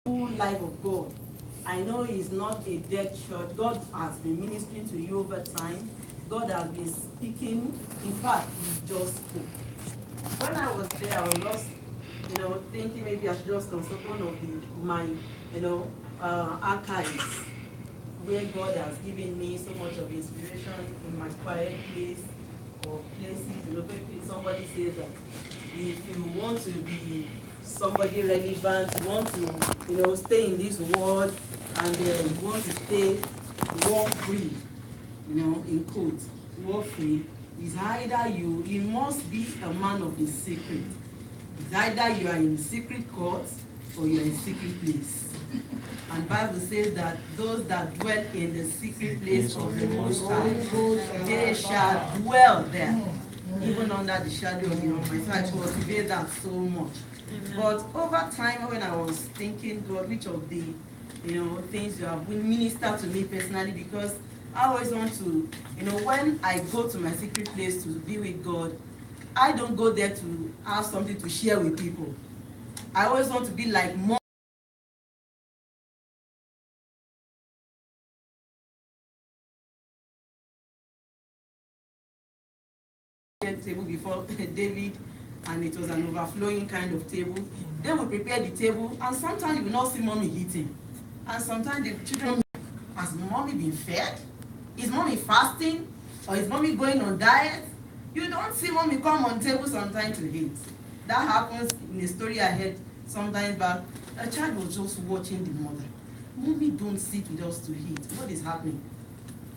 life of God. I know it's not a dead church. God has been ministering to you over time. God has been speaking. In fact, He just spoke. When I was there, I was just, thinking maybe I should just consult one of my, archives where God has given me so much of inspiration in my quiet place or places. Maybe somebody says that if you want to be somebody relevant, you want to, stay in this world, and you want to stay war free, in quotes, war free, is either you must be a man of the secret. It's either you are in secret court or you are in secret place. And Bible says that those that dwell in the secret place of the Most High, they shall dwell there, even under the shadow of the Almighty. So I cultivate that so much. But over time, when I was thinking, God, which of the things you have ministered to me personally, because I always want to, when I go to my secret place to be with God, I don't go there to have something to share with people. I always want to be like more table before David, and it was an overflowing kind of table. They will prepare the table, and sometimes you will not see mommy eating, and sometimes the children, has mommy been fed? Is mommy fasting? Or is mommy going on diet? You don't see mommy come on table sometimes to eat. That happens in a story I heard sometimes back. A child was just watching the mother. Mommy don't sit with us to eat. What is happening?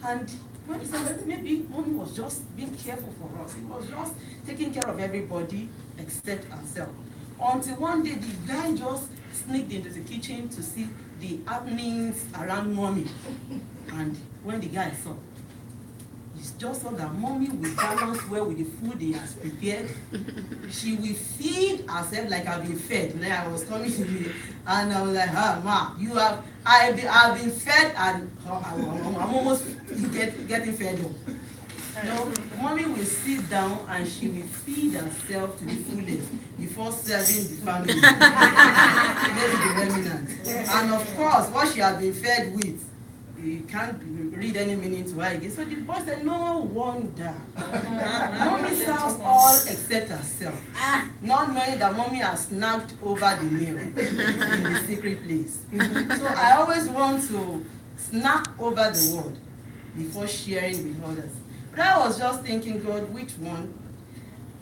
And when he said maybe mommy was just being careful for us. He was just taking care of everybody except herself. Until one day the guy just sneaked into the kitchen to see the happenings around mommy. And when the guy saw, he just saw that mommy will balance well with the food he has prepared. She will feed herself like I've been fed. When I was coming to me, and I was like, ma, I've been fed, and I'm almost getting fed up. Mommy will sit down and she will feed herself to the fullest before serving the family. Maybe the remnant. And of course, what she has been fed with, you can't read any meaning to her again. So the boy said, no wonder. Mommy serves all except herself. Not knowing that mommy has snapped over the meal in the secret place. So I always want to snap over the word before sharing with others. But I was just thinking, God, which one?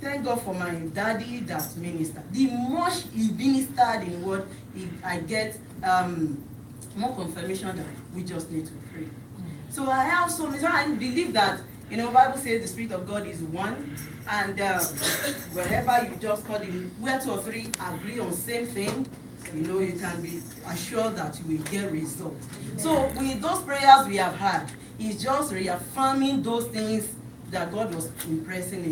Thank God for my daddy that ministered. The more he ministered in word, I get more confirmation that we just need to pray. So I have so much. I believe that, Bible says the Spirit of God is one, and wherever you just call him, where two or three agree on same thing, you can be assured that you will get results. So with those prayers we have had, it's just reaffirming those things that God was impressing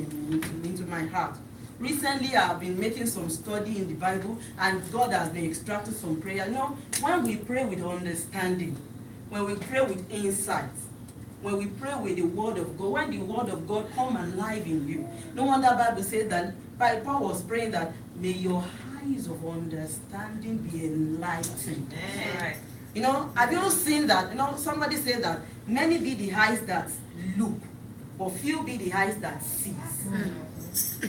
into my heart. Recently, I've been making some study in the Bible, and God has been extracting some prayer. When we pray with understanding, when we pray with insight, when we pray with the Word of God, when the Word of God come alive in you, no wonder the Bible says that Paul was praying that may your eyes of understanding be enlightened. Right. Have you seen that? Somebody said that many be the eyes that look, but few be the eyes that sees.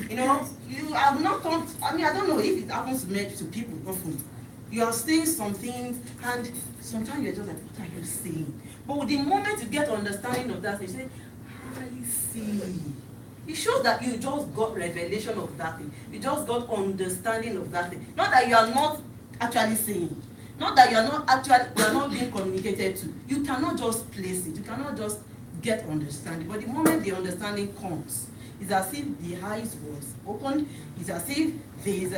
You have not come. I don't know if it happens to people often. You are saying some things, and sometimes you're just like, what are you saying? But the moment you get understanding of that, you say, I see. It shows that you just got revelation of that thing. You just got understanding of that thing. Not that you are not actually saying. Not that you are not being communicated to. You cannot just place it. You cannot just get understanding. But the moment the understanding comes, it's as if the eyes was opened. It's as if there is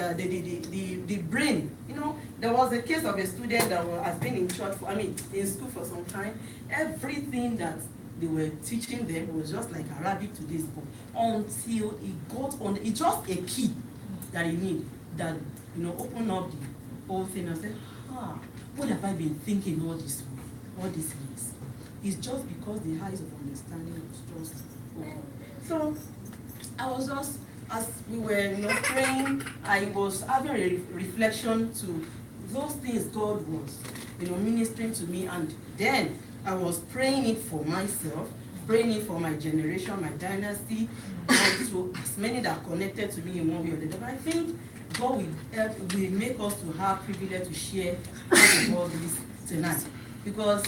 the brain. There was a case of a student that has been in church in school for some time. Everything that they were teaching them was just like Arabic to this book until he got on. It's just a key that he need that open up the whole thing and say, what have I been thinking all these years? It's just because the eyes of understanding was just open. So I was just, as we were praying, I was having a reflection those things God was, ministering to me. And then I was praying it for myself, praying it for my generation, my dynasty, and to as many that are connected to me in one way or the other. But I think God will make us to have privilege to share all this tonight. Because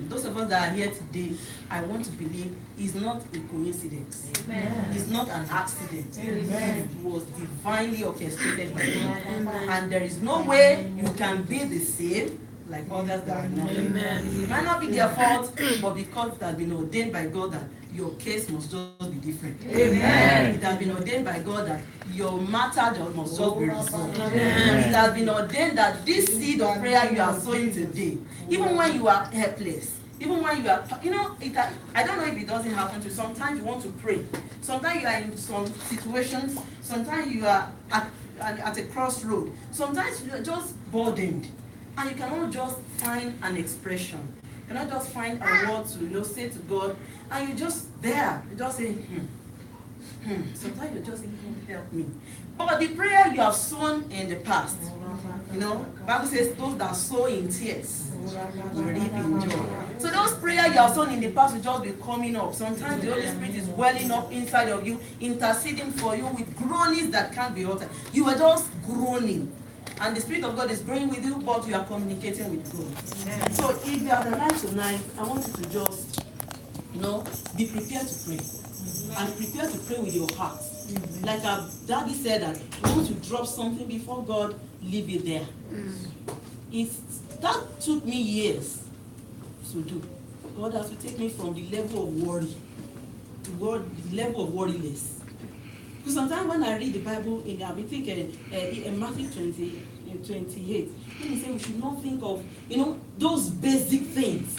those of us that are here today, I want to believe it's not a coincidence. Amen. It's not an accident. Amen. It was divinely orchestrated by God. And there is no way you can be the same like others that are not. Amen. It might not be their fault, but because it has been ordained by God that your case must just be different. Amen. It has been ordained by God that your matter must just be resolved. It has been ordained that this seed of prayer you are sowing today, even when you are helpless, even when you are, I don't know if it doesn't happen to you. Sometimes you want to pray. Sometimes you are in some situations. Sometimes you are at a crossroad. Sometimes you are just burdened. And you cannot just find an expression. You cannot just find a word to say to God. And you just there. You just say, Sometimes you just say, help me. But the prayer you have sown in the past, Bible says those that sow in tears will reap in joy. So those prayers you have sown in the past will just be coming up. Sometimes the Holy Spirit is welling up inside of you, interceding for you with groanings that can't be uttered. You are just groaning. And the Spirit of God is growing with you, but you are communicating with God. Yeah. So if you are alive tonight, I want you to just, be prepared to pray. And prepare to pray with your heart. Like our daddy said that you want to drop something before God, leave it there. That took me years to do. God has to take me from the level of worry to the level of worryless. Because sometimes when I read the Bible, I'll be thinking in Matthew 28, when he said we should not think of, those basic things.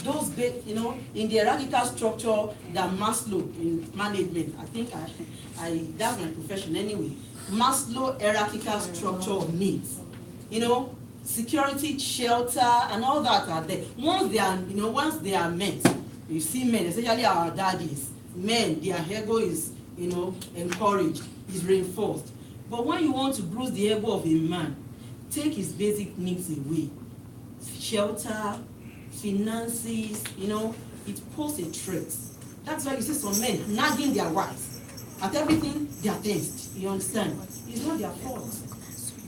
In the hierarchical structure that Maslow in management, I think that's my profession anyway. Maslow hierarchical structure of needs. Security, shelter, and all that are there. Once they are met, you see men, especially our daddies, men, their ego is, encouraged, is reinforced. But when you want to bruise the ego of a man, take his basic needs away. Shelter, finances, it poses a threat. That's why you see some men nagging their wives. At everything, they are tensed. You understand? It's not their fault.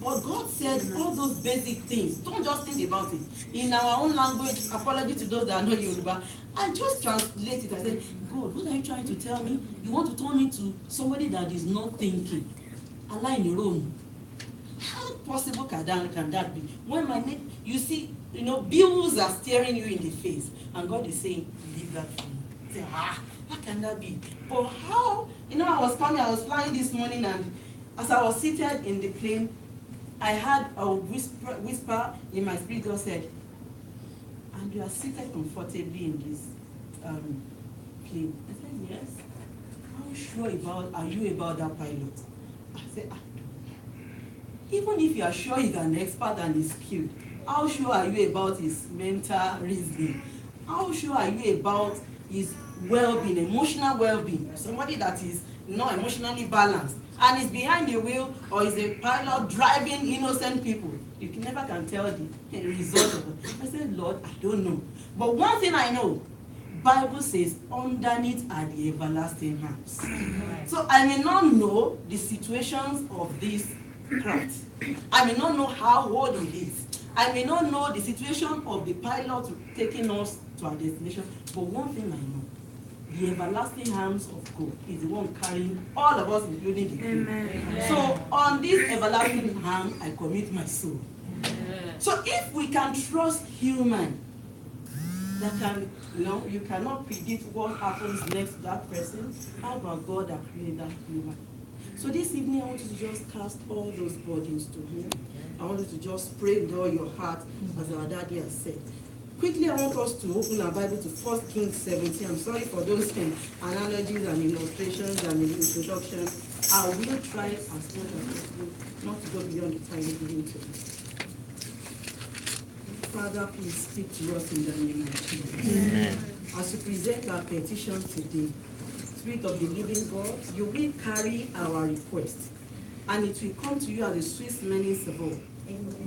But God said all those basic things. Don't just think about it. In our own language, apology to those that are not Yoruba, I just translate it. I said, God, what are you trying to tell me? You want to turn me to somebody that is not thinking. Allah in your own. How possible can that be? When my name, you see, bills are staring you in the face, and God is saying, leave that for me. Say, how can that be? But how? I was flying this morning, and as I was seated in the plane, I had a whisper in my spirit. God said, and you are seated comfortably in this plane. I said, yes. How sure are you about that pilot? I said, even if you are sure he's an expert and is skilled, how sure are you about his mental reasoning? How sure are you about his well-being, emotional well-being? Somebody that is not emotionally balanced and is behind the wheel, or is a pilot driving innocent people. You never can tell the result of it. I said, Lord, I don't know. But one thing I know, Bible says, underneath are the everlasting arms. So I may not know the situations of this craft. I may not know how old it is. I may not know the situation of the pilot taking us to our destination. But one thing I know, the everlasting arms of God is the one carrying all of us, including the crew. So on this everlasting arm, I commit my soul. Amen. So if we can trust human, that can, you cannot predict what happens next to that person. How about God that created that human? So this evening, I want you to just cast all those burdens to Him. I want you to just pray with all your heart, as our daddy has said. Quickly, I want us to open our Bible to 1 Kings 17. I'm sorry for those analogies and illustrations and introductions. I will try as much as possible not to go beyond the time given to us. Father, please speak to us in the name of Jesus. As we present our petition today, Spirit of the living God, you will carry our request. and it will come to you as a sweet smelling savour.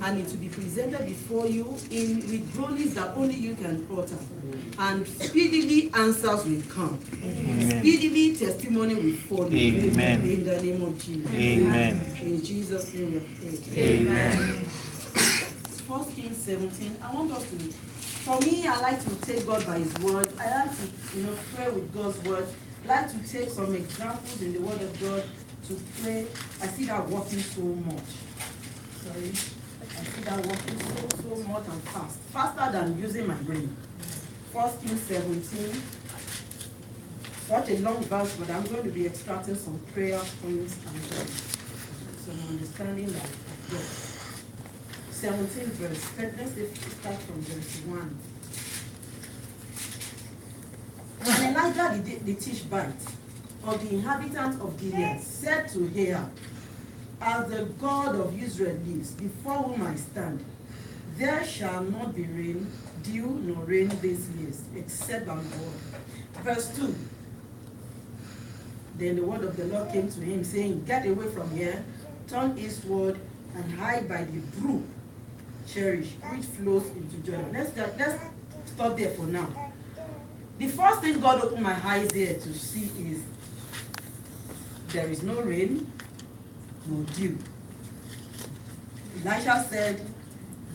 And it will be presented before you with groanings that only you can utter. And speedily answers will come. Amen. Speedily testimony will follow. Amen. In the name of Jesus. Amen. In Jesus' name we pray. Amen. 1 Kings 17. I want us to, for me, I like to take God by his word. I like to, pray with God's word. I like to take some examples in the word of God to pray. I see that working so much. Sorry. I see that working so much and fast. Faster than using my brain. 1 Kings 17. Such a long verse, but I'm going to be extracting some prayer points and some understanding that of God. 17 verse. Let's start from verse 1. And Elijah the Tishbite of the inhabitants of Gilead said to Ahab, as the God of Israel lives, before whom I stand, there shall not be rain, dew, nor rain these years, except by my word. Verse 2. Then the word of the Lord came to him, saying, get away from here, turn eastward, and hide by the brook Cherish, which flows into Jordan. Let's stop there for now. The first thing God opened my eyes there to see is there is no rain, no dew. Elisha said,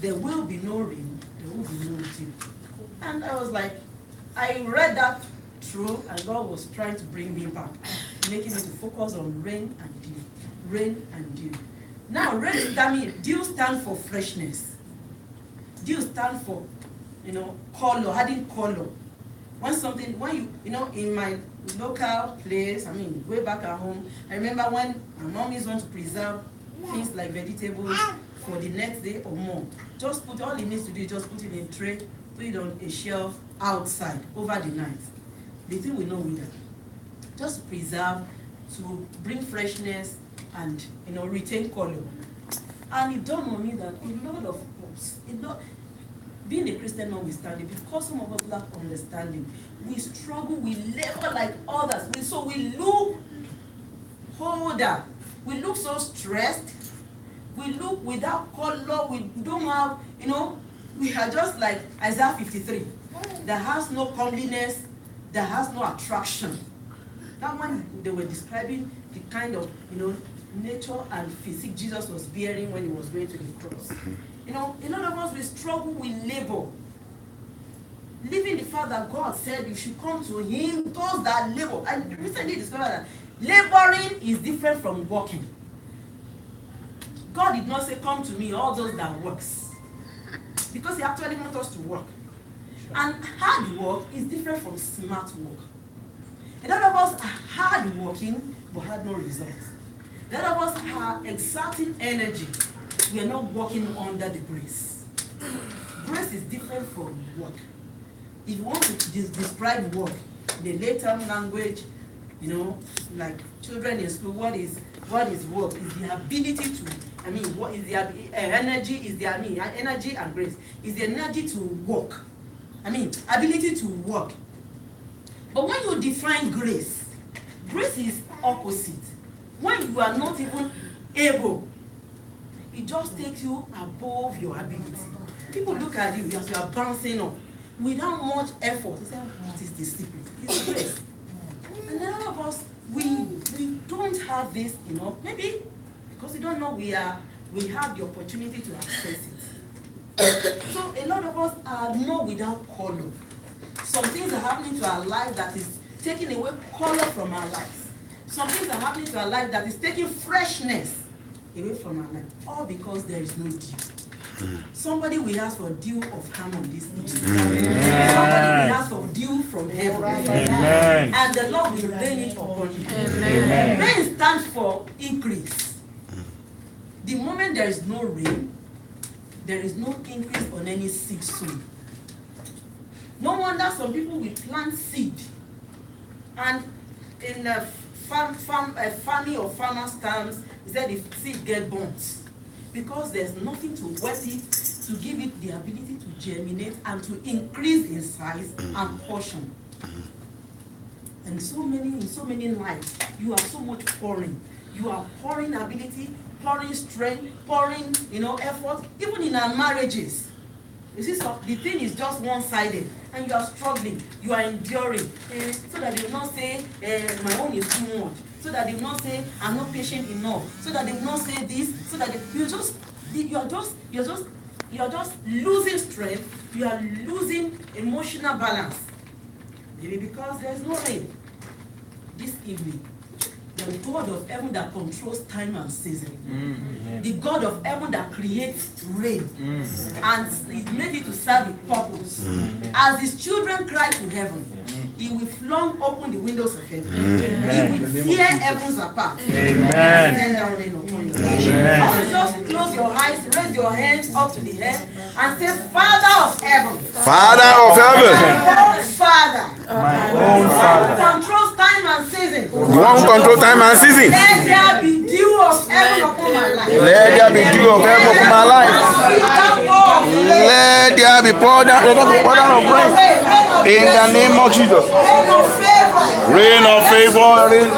there will be no rain, there will be no dew. And I was like, I read that through, and God was trying to bring me back, making me to focus on rain and dew. Rain and dew. Now, rain, that means dew stands for freshness. Dew stands for, color, adding color. When you in my local place, way back at home, I remember when my mommies want to preserve things like vegetables for the next day or more. Just put, all it needs to do is just put it in a tray, put it on a shelf outside over the night. The thing will not wither. Just preserve to bring freshness and retain color. And it dawned on me that a lot of us, being a Christian notwithstanding, because some of us lack understanding, we struggle, we labor like others. So we look older, we look so stressed, we look without color, we don't have, we are just like Isaiah 53, that has no comeliness, that has no attraction. That one, they were describing the kind of, nature and physique Jesus was bearing when he was going to the cross. A lot of us, we struggle with labor. Leaving the fact that God said you should come to him, those that labor. I recently discovered that laboring is different from working. God did not say, come to me, all those that works. Because he actually wants us to work. And hard work is different from smart work. A lot of us are hard working, but had no results. A lot of us are exerting energy. We are not working under the grace. Grace is different from work. If you want to describe work in a later language, like children in school, what is work? Is the ability to, what is the energy? Is the energy and grace? Is the energy to work? Ability to work. But when you define grace, grace is opposite. When you are not even able, it just takes you above your ability. People look at you as you are bouncing up without much effort. They say, what is discipline? It's grace. And a lot of us, we don't have this, maybe because we don't know we have the opportunity to access it. So a lot of us are not without color. Some things are happening to our life that is taking away color from our lives. Some things are happening to our life that is taking freshness away from our life. All because there is no dew. Somebody will ask for dew of calm on this day. Somebody will ask for dew from heaven. Amen. And the Lord will rain it upon you. Amen. Rain stands for increase. The moment there is no rain, there is no increase on any seed sown. No wonder some people will plant seed, and in the farming or farmer's terms, he said the seed get burnt because there's nothing to wet it to give it the ability to germinate and to increase in size and portion. And in so many lives, you are so much pouring. You are pouring ability, pouring strength, pouring, effort, even in our marriages. You see, so the thing is just one-sided, and you are struggling, you are enduring, so that they will not say, my own is too much, so that they will not say, I'm not patient enough, so that they will not say this, so that you are just losing strength, you are losing emotional balance. Maybe because there is no rain. This evening, the God of heaven that controls time and season, the God of heaven that creates rain, and is made it to serve a purpose. As his children cry to heaven, he will flung open the windows of heaven. He will tear heavens apart. Send down rain upon you. I want just close your eyes, raise your hands up to the head, and say, Father of heaven. Father of heaven. My own Father. My own Father. Controls time and season. You want to control time and season? Let there be dew of heaven upon my life. Let there be dew of heaven upon my life. Let there be poured down of rain. In the name of Jesus. Rain of favor. Rain.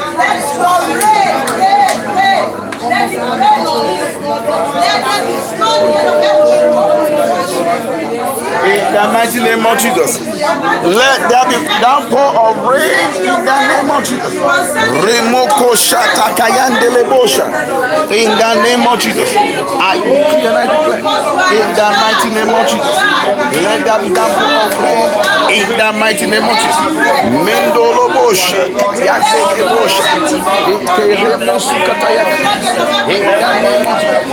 Let it rain on this. Let there be in the mighty name of Jesus. Let there be downpour of rain in the name of Jesus. Remoko shata kayandele bosha. In the name of Jesus. I decree and I declare in the mighty name of Jesus. Let there be downpour of rain in the mighty name of Jesus. Mendolo bosha. Yaseke bosha. Ikeremosu kataya. In the name of Jesus.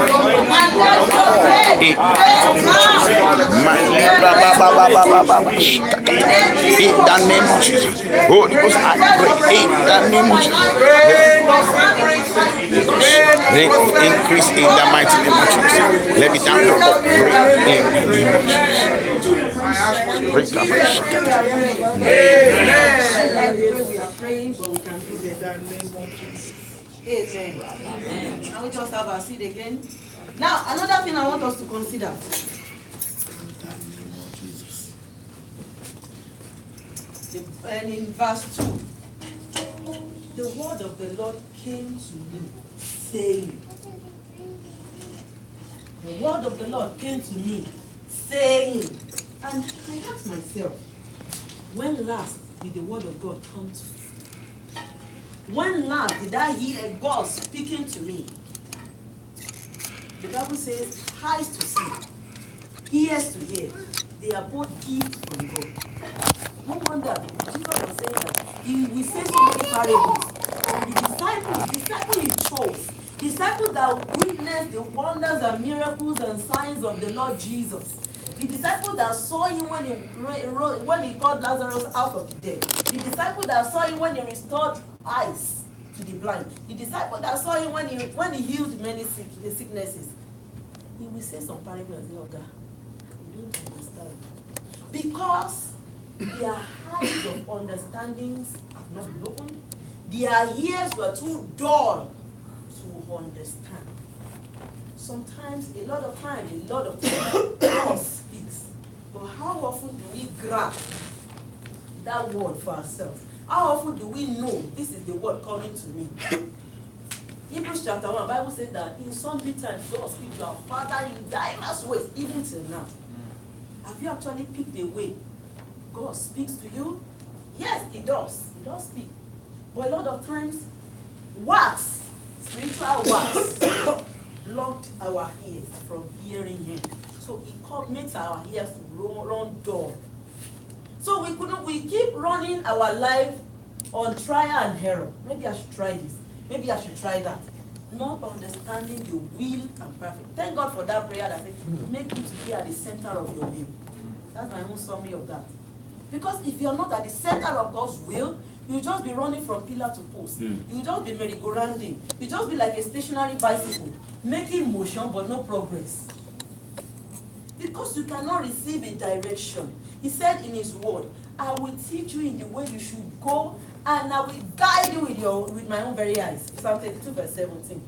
In the name of Jesus. Holy Ghost, I pray in the name of Jesus. Increase in the mighty name of Jesus. Let me down for in the name of Jesus. We are praying, but we can do better. Amen. Can we just have our seat again? Now, another thing I want us to consider. And in verse 2, the word of the Lord came to me, saying, the word of the Lord came to me, saying, and I asked myself, when last did the word of God come to me? When last did I hear God speaking to me? The Bible says, eyes to see, ears to hear. They are both gifts from God. No wonder Jesus was saying that we say so many parables. The disciples he chose, disciples that witnessed the wonders and miracles and signs of the Lord Jesus. The disciples that saw him when he called Lazarus out of the dead. The disciples that saw him when he restored eyes to the blind. The disciples that saw him when he healed many sicknesses. He will say some parables and say, oh God, you don't understand. Because their eyes of understandings have not been opened. Their ears were too dull to understand. Sometimes, a lot of times, God speaks. But how often do we grasp that word for ourselves? How often do we know this is the word coming to me? Hebrews chapter 1, Bible says that in sundry times God speaks to our Father in diverse ways, even till now. Have you actually picked a way God speaks to you? Yes, he does. He does speak. But a lot of times, wax, spiritual wax, blocked our ears from hearing him. So it makes our ears run dull. So we keep running our life on trial and error. Maybe I should try this. Maybe I should try that. Not understanding the will and perfect. Thank God for that prayer that said, make me to be at the center of your will. That's my own summary of that. Because if you're not at the center of God's will, you'll just be running from pillar to post. You'll just be merry-go-rounding. You'll just be like a stationary bicycle, making motion but no progress. Because you cannot receive a direction. He said in his word, I will teach you in the way you should go, and I will guide you with my own very eyes. Psalm 32 verse 17.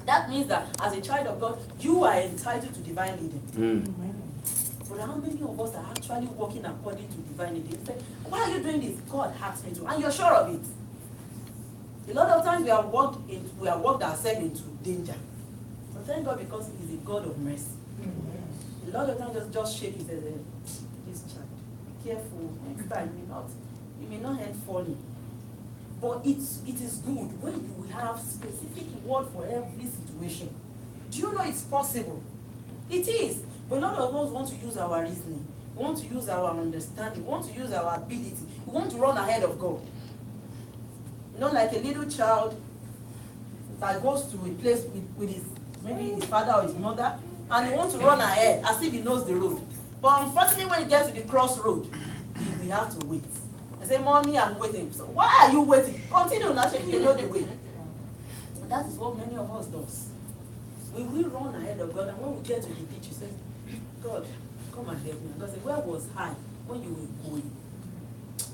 That means that as a child of God, you are entitled to divine leading. But how many of us are actually walking according to divine leading? Say, why are you doing this? God asked me to. And you're sure of it. A lot of times we have walked ourselves into danger. But thank God because He's a God of mercy. A lot of times just shake His head. This child, be careful. Next time you may not end falling. But it is good when you have specific word for every situation. Do you know it's possible? It is. But a lot of us want to use our reasoning. We want to use our understanding. We want to use our ability. We want to run ahead of God. You know, like a little child that goes to a place with maybe his father or his mother, and he wants to run ahead as if he knows the road. But unfortunately, when he gets to the crossroad, we have to wait. I say, Mommy, I'm waiting. So why are you waiting? Continue, now, you know the way. And that is what many of us does. We will run ahead of God, and when we get to the ditch, we say, God, come and help me. God said, where was I when you were going?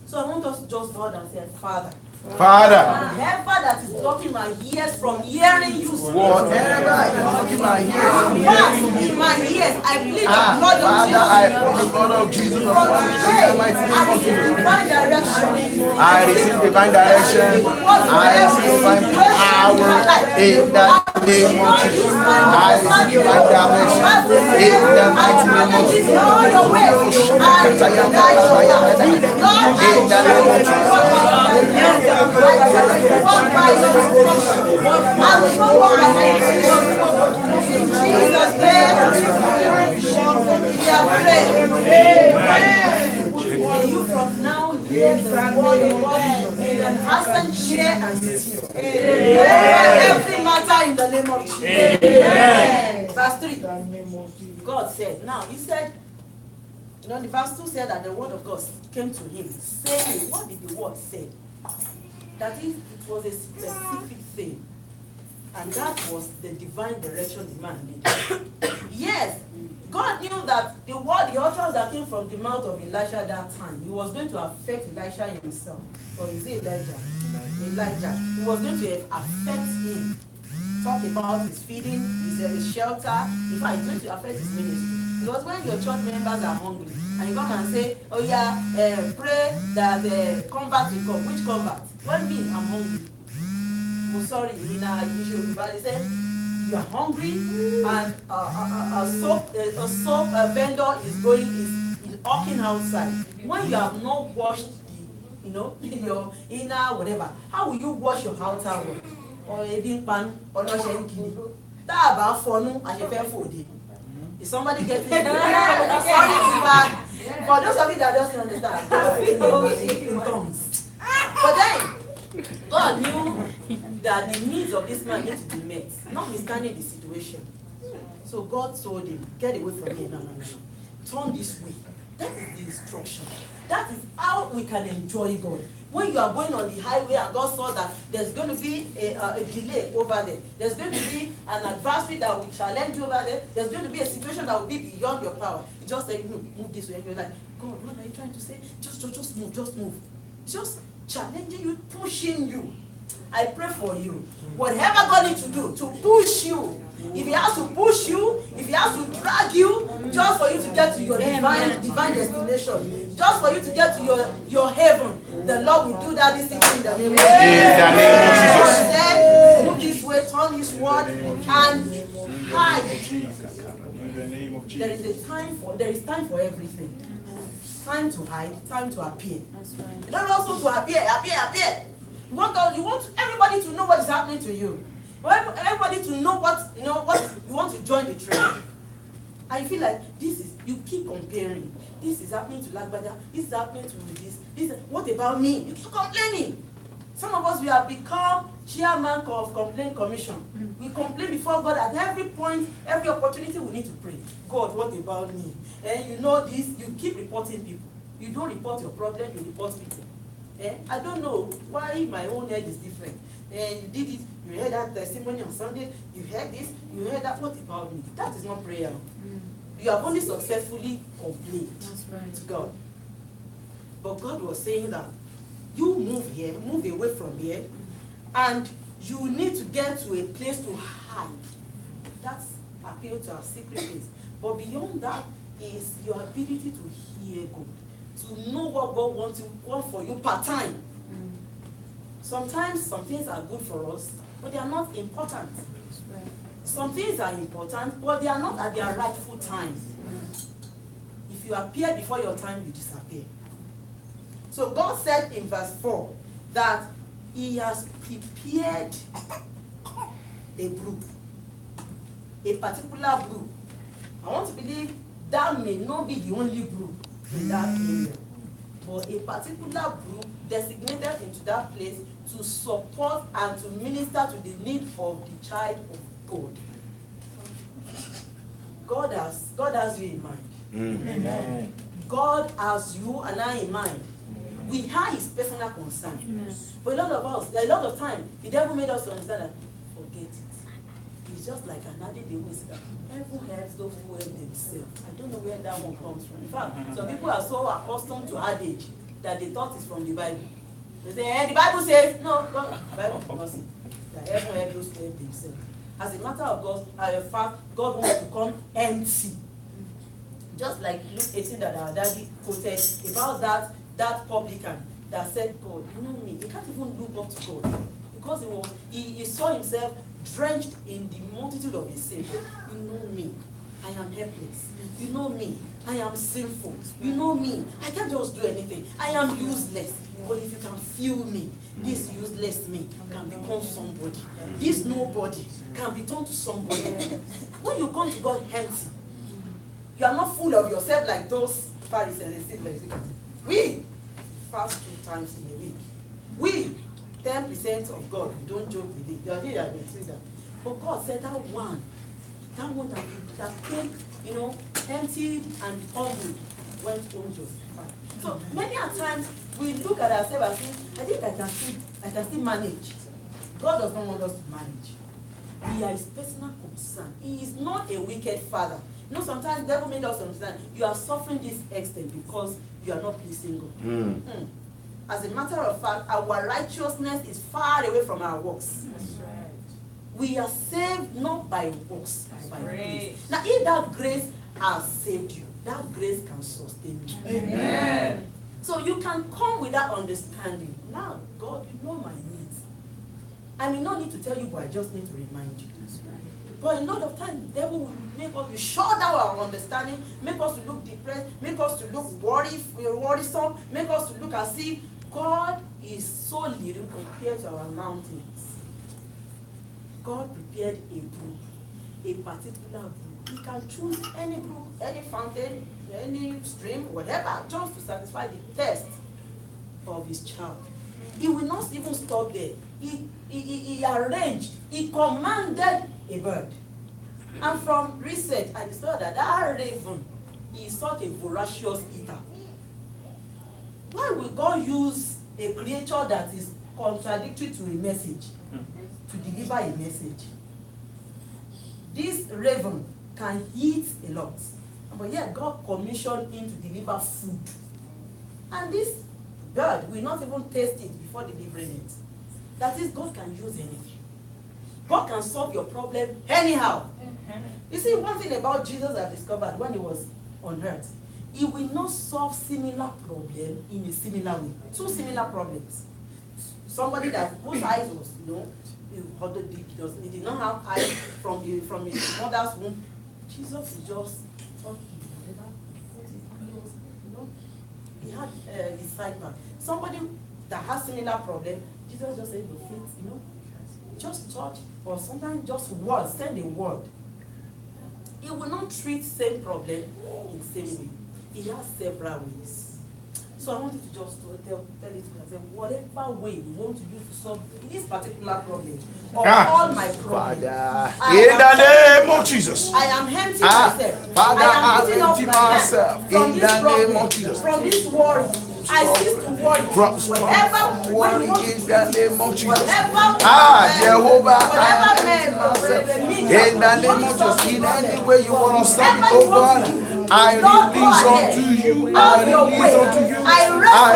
So I want us to just go out and say, Father, whatever that is blocking my ears from hearing you speak, Whatever is blocking my ears from hearing you. in my ears, I plead the blood of Father, Jesus. I plead the blood of Jesus upon you. In the mighty name of Jesus. Divine direction. I receive divine direction. I receive divine power in the name of Jesus. I receive divine direction in the mighty name of Jesus. In the name of Jesus. You from now hear the word of God in an instant, share and steal. Every matter in the name of Jesus. Verse 3. God said, now He said, you know, the verse 2 said that the word of God came to him, saying, what did the word say? That is, it was a specific thing. And that was the divine direction the man needed. Yes, God knew that the word, the utterance that came from the mouth of Elisha at that time, he was going to affect Elisha himself. Or is it Elijah? Elijah. He was going to affect him. Talk about his feeding, his shelter. In fact, it's going to affect his ministry. Because when your church members are hungry, and you come and say, oh yeah, pray that convert will come. Which convert? Well, me, I'm hungry. Oh, sorry, in our usual they said, you are hungry, and a soap vendor is walking outside. When you have not washed your inner whatever, how will you wash your outer one? Or a big pan, or not shaking. That about fun, I should pay for it. Is somebody getting it? Sorry, for those of you that doesn't understand, but then God knew that the needs of this man need to be met, notwithstanding the situation. So God told him, get away from here. No. Turn this way. That is the instruction. That is how we can enjoy God. When you are going on the highway and God saw that there's going to be a delay over there, there's going to be an adversary that will challenge you over there, there's going to be a situation that will be beyond your power. You just say, no, move this way. And you're like, God, what are you trying to say? Just move. Just challenging you, pushing you. I pray for you. Whatever God needs to do to push you, if He has to push you, if He has to drag you, just for you to get to your divine destination, just for you to get to your heaven, the Lord will do that this evening in the name of Jesus. Move this way, turn this word, and hide. There is time for everything. Time to hide, time to appear. That's right. Not also to appear. You want everybody to know what is happening to you. You want everybody to know what you want to join the train. And you feel like you keep comparing. This is happening to Lagbada, this is happening to this. What about me? You keep complaining. Some of us, we have become chairman of complaint commission. We complain before God at every point, every opportunity we need to pray. God, what about me? And you know this, you keep reporting people. You don't report your problem, you report people. I don't know why my own head is different. You did it, you heard that testimony on Sunday, you heard this, you heard that, what about me? That is not prayer. You have only successfully complained to God. But God was saying that you move away from here, and you need to get to a place to hide. That's appeal to our secret place. But beyond that is your ability to hear God, to know what God wants for you part time. Sometimes some things are good for us, but they are not important. Some things are important, but they are not at their rightful time. If you appear before your time, you disappear. So God said in verse 4 that He has prepared a brew, a particular brew. I want to believe that may not be the only brew in that area, but a particular brew designated into that place to support and to minister to the need of the child of God. God has you in mind. Amen. God has you and I in mind. We have His personal concern. Yes. But a lot of us, a lot of time, the devil made us to understand that, forget it. It's just like an adage they always say that heaven helps those who help themselves. I don't know where that one comes from. In fact, some people are so accustomed to adage that they thought it's from the Bible. They say, the Bible says, no, God, the Bible does not say that heaven helps those who help themselves. As a matter of God, fact, God wants to come empty. Just like Luke 18 that our daddy quoted about that publican that said, God, you know me, he can't even look up to God because he saw himself drenched in the multitude of his sins. You know me, I am helpless. You know me, I am sinful. You know me, I can't just do anything. I am useless. But if you can feel me, this useless me can become somebody. This nobody can be turned to somebody. When you come to God empty, you are not full of yourself like those Pharisees. We fast 2 times in a week. We 10% of God. We don't joke with it. You are here and say that. But God said that one that came, empty and humble, went home justified. So many a times we look at ourselves and say, I think I can still manage. God does not want us to manage. We are His personal concern. He is not a wicked father. Sometimes the devil made us understand you are suffering this extent because you are not pleasing God. As a matter of fact, our righteousness is far away from our works. That's right. We are saved not by works, by grace. Now, if that grace has saved you, that grace can sustain you. Amen. So you can come with that understanding. Now, God, you know my needs. I may not need to tell you, but I just need to remind you. But a lot of times, the devil will make us shut down our understanding, make us to look depressed, make us to look worrisome, make us to look as if God is so little compared to our mountains. God prepared a brook, a particular brook. He can choose any brook, any fountain, any stream, whatever, just to satisfy the thirst of His child. He will not even stop there. He arranged, He commanded a bird. And from research, I discovered that raven is such a voracious eater. Why will God use a creature that is contradictory to a message to deliver a message? This raven can eat a lot, but yet God commissioned him to deliver food. And this bird will not even taste it before delivering it. That is, God can use anything. God can solve your problem anyhow. You see, one thing about Jesus I discovered when He was on earth, He will not solve similar problem in a similar way. 2 similar problems. Somebody whose eyes was, he did not have eyes from his mother's womb. Jesus is just talking. He had his side back. Somebody that has similar problem, Jesus just said, your faith, just touch, or sometimes just word, send a word. He will not treat same problem in the same way. He has several ways. So I want you to just tell it to yourself, whatever way you want to use to solve this particular problem, or all my problems. In the name of Jesus. I am emptying myself. Father, I am empty myself. From In this the problem, name of Jesus. from this worry. I cease to worry. Whatever worry in the name of Jesus. Whatever Jehovah, whatever in the name of Jesus. In any way you want to stop it, oh God, I release unto you. I release unto you. I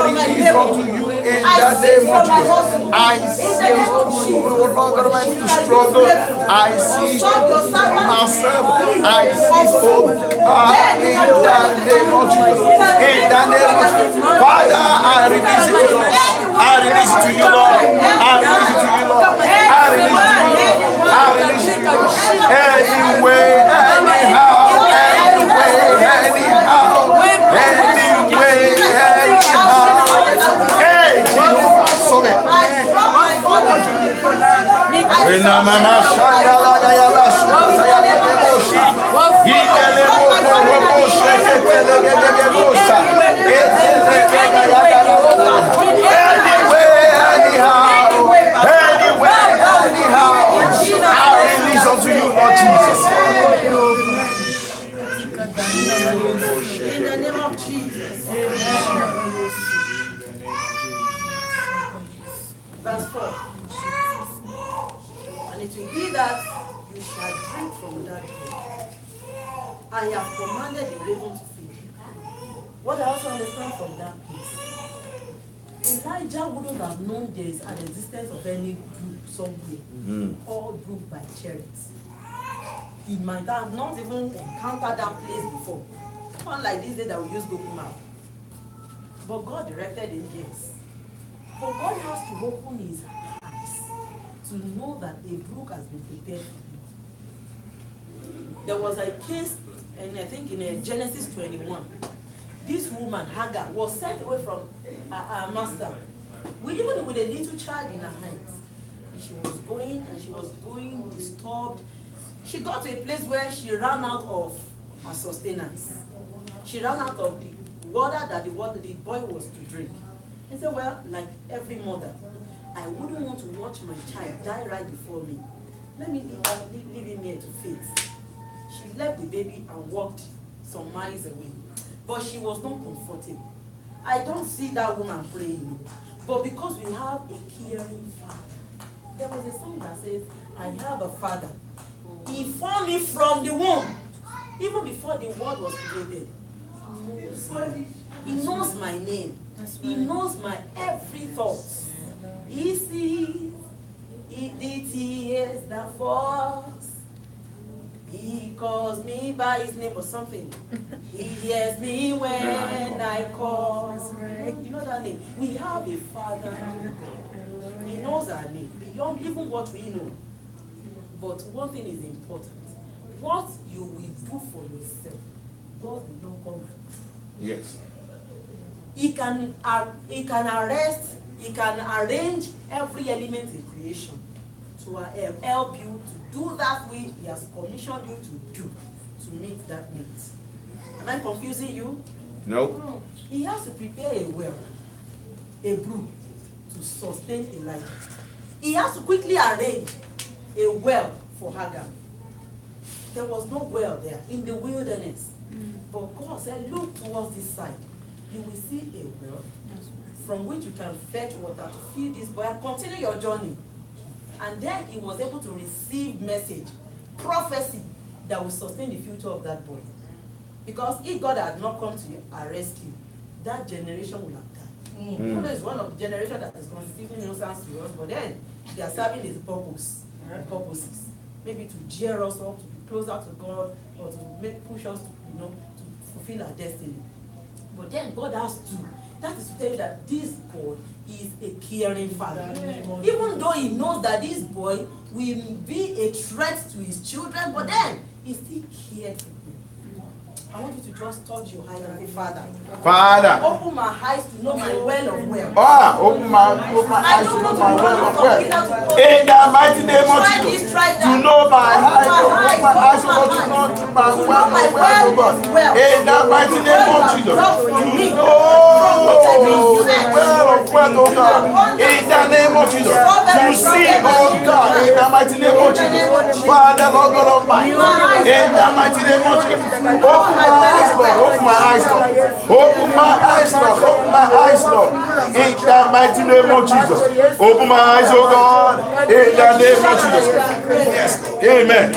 release unto you. In the name of Jesus. I cease to no longer to struggle. I cease to myself. I cease to in the name of Jesus. In the name of Jesus. Father, I release it to you, Lord. I release it to you, Lord. I release it to you, Lord. I release it to you, Lord. I release it to you. Anyway, anyhow, anyway, anyhow, anyway, anyhow. Hey, Jehovah, sorry. I release unto you, Lord Jesus. In the name of Jesus. Verse 4. And it will be that you shall drink from that brook. I have commanded the raven to feed you. What I also understand from that place, Elijah wouldn't have known there is an existence of any group somewhere, all grouped by chariots. He might have not even encountered that place before. Unlike these days that we use Google Maps. But God directed him, yes. But God has to open his eyes to know that a brook has been prepared for him. There was a case, and I think in Genesis 21, this woman, Hagar, was sent away from her master, even with a little child in her hands. She was going disturbed. She got to a place where she ran out of her sustenance. She ran out of the water that the boy was to drink. And said, well, like every mother, I wouldn't want to watch my child die right before me. Let me leave him here to fate. She left the baby and walked some miles away. But she was not comfortable. I don't see that woman praying. But because we have a caring father, there was a song that says, I have a father. He formed me from the womb. Even before the world was created. He knows my name. He knows my every thought. He sees the tears that falls. He calls me by his name or something. He hears me when I call. You know that name? We have a father. He knows our name beyond even what we know. But one thing is important. What you will do for yourself, God will not come. Yes. He can arrest, he can arrange every element in creation to help you to do that way he has commissioned you to do to meet that need. Am I confusing you? No. He has to prepare a well, a brook to sustain Elijah. He has to quickly arrange a well for Hagar. There was no well there in the wilderness. But God said, look towards this side. You will see a well from which you can fetch water to feed this boy and continue your journey. And then he was able to receive message, prophecy that will sustain the future of that boy. Because if God had not come to arrest you, that generation would have died. You know, it's one of the generations that is constituting nuisance to us, but then they are serving his purposes. Maybe to jeer us up, to be closer to God, or to push us to fulfill our destiny. But then God has to. That is to tell you that this God is a caring father. Even though he knows that this boy will be a threat to his children, but then he still cared for him. I want you to just touch your eye and say, Father. Father. Open my eyes to know my well of wealth. Open my eyes to know my well of wealth. In the mighty name of Jesus. To know my eyes, open my eyes to know my well of wealth. In the mighty name of Jesus. To know the well of wealth, oh God. In the name of Jesus. To see, oh God. In the mighty name of Jesus. Father, Lord God Almighty. In the mighty name of Jesus. Open my eyes, Lord. Open my eyes, Lord. Open my eyes, Lord. Open my eyes, Lord. In the mighty name of Jesus. Open my eyes, oh God. In the name of Jesus. Yes. Amen.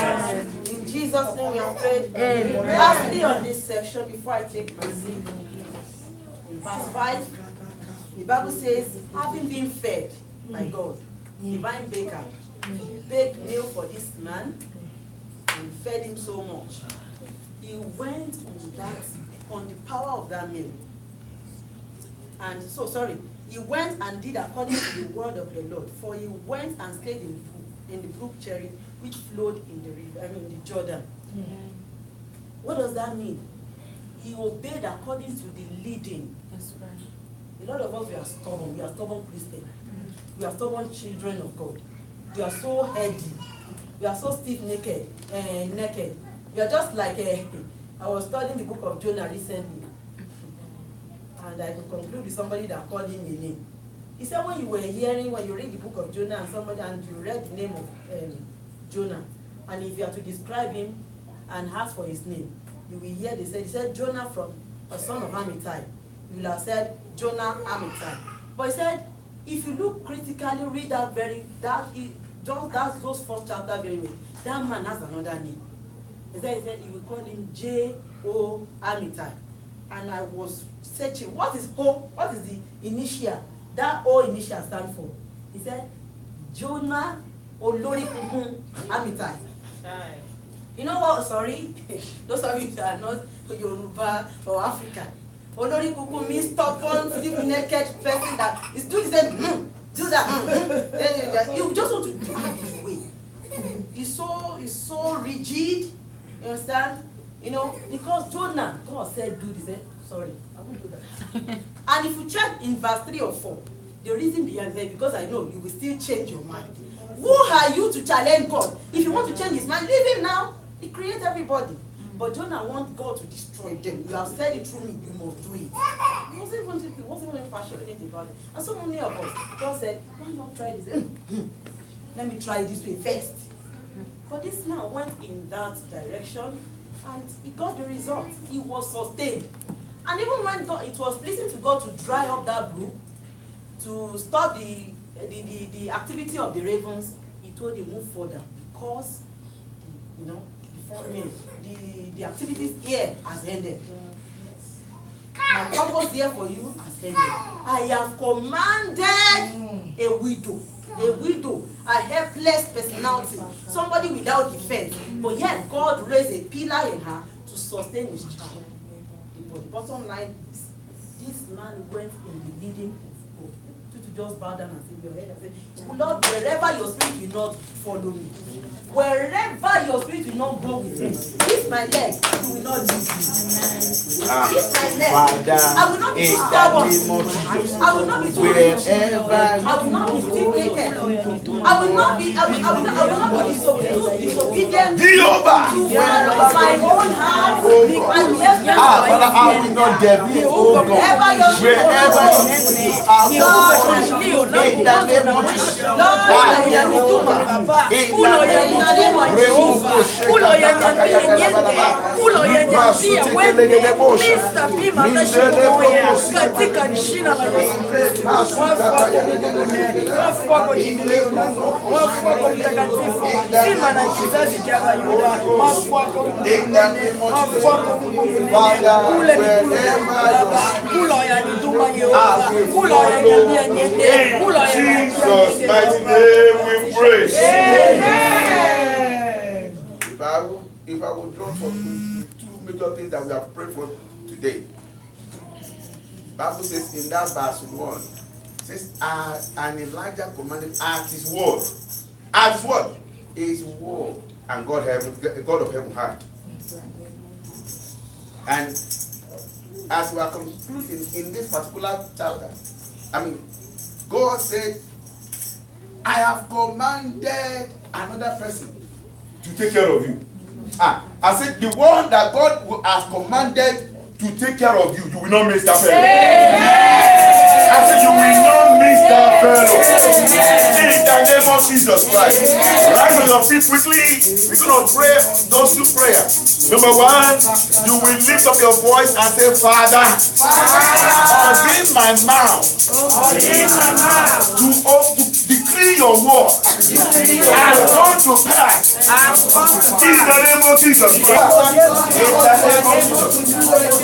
In Jesus' name we have prayed. Lastly on this section, before I take my seat, in verse 5, the Bible says, having been fed by God, divine baker, baked meal for this man and fed him so much. He went on the power of that meal And so, sorry, he went and did according to the word of the Lord. For he went and stayed in the brook Cherith, which flowed in the river, the Jordan. What does that mean? He obeyed according to the leading. That's right. A lot of us, we are stubborn. We are stubborn Christians. We are stubborn children of God. We are so heady. We are so stiff-naked. We are just like I was studying the book of Jonah recently, and I could conclude with somebody that called him a name. He said when you read the book of Jonah and you read the name of Jonah, and if you are to describe him and ask for his name, you will hear he said Jonah from a son of Amittai. You will have said Jonah Amittai. But he said, if you look critically, read those first chapter very well, that man has another name. He said he will call him J.O. Amittai. And I was searching, what is the initial? That O initial stand for? He said, Jonah Olori Amittai. You know what? Sorry, those of you that are not Yoruba or African. Olori Kuku means stubborn, stiff-necked person that is doing the same. Do that. You just want to do it this way. He's so rigid. You understand? Because Jonah, God said, do this. Sorry, I won't do that. And if you check in verse 3 or 4, the reason behind that, because I know you will still change your mind. Who are you to challenge God? If you want to change his mind, leave him now. He creates everybody. But Jonah wants God to destroy them. You have said it through me, you must do it. He wasn't even passionate about it. And so many of us, God said, why not try this? Let me try this way first. But this man went in that direction and he got the result. He was sustained. And even when it was pleasing to God to dry up that brook, to stop the activity of the ravens, he told him move further because, the activities here has ended. My purpose here for you has ended. I have commanded a widow, a helpless personality, somebody without defense, but yet God raised a pillar in her to sustain his child. But the bottom line is, this man went in the leading of God. To just bow down and say your head and say, Lord, wherever your spirit will not follow me, wherever your spirit will not go with me, this my leg, you will not leave me. This my leg, I will not be stubborn. I will not be too I will not be stiff-necked. I will not be disobedient to my own house. Father, I will not deviate, oh God. Wherever you are, in the name of Jesus. katika jina la Yesu. Wafwako mtakatifu, sima na kizazi cha Yuda, wafwako kule kula ya nituma Yehova, kula ya nyambia nyende, kula ya Jesus' mighty name we pray. Amen. If I would draw for two major things that we have prayed for today. Bible says in that verse 1, says, and Elijah commanded at his word. At his word. His word. And God of heaven heard. And as we are concluding in this particular chapter, God said, I have commanded another person to take care of you. I said, the one that God has commanded to take care of you, you will not miss that fellow. I said, you will not miss that fellow. In the name of Jesus Christ. Rise on your feet quickly. We're going to pray those two prayers. Number one, you will lift up your voice and say, Father, open my mouth to decree your word and come to pass. In the name of Jesus Christ. In the name of Jesus.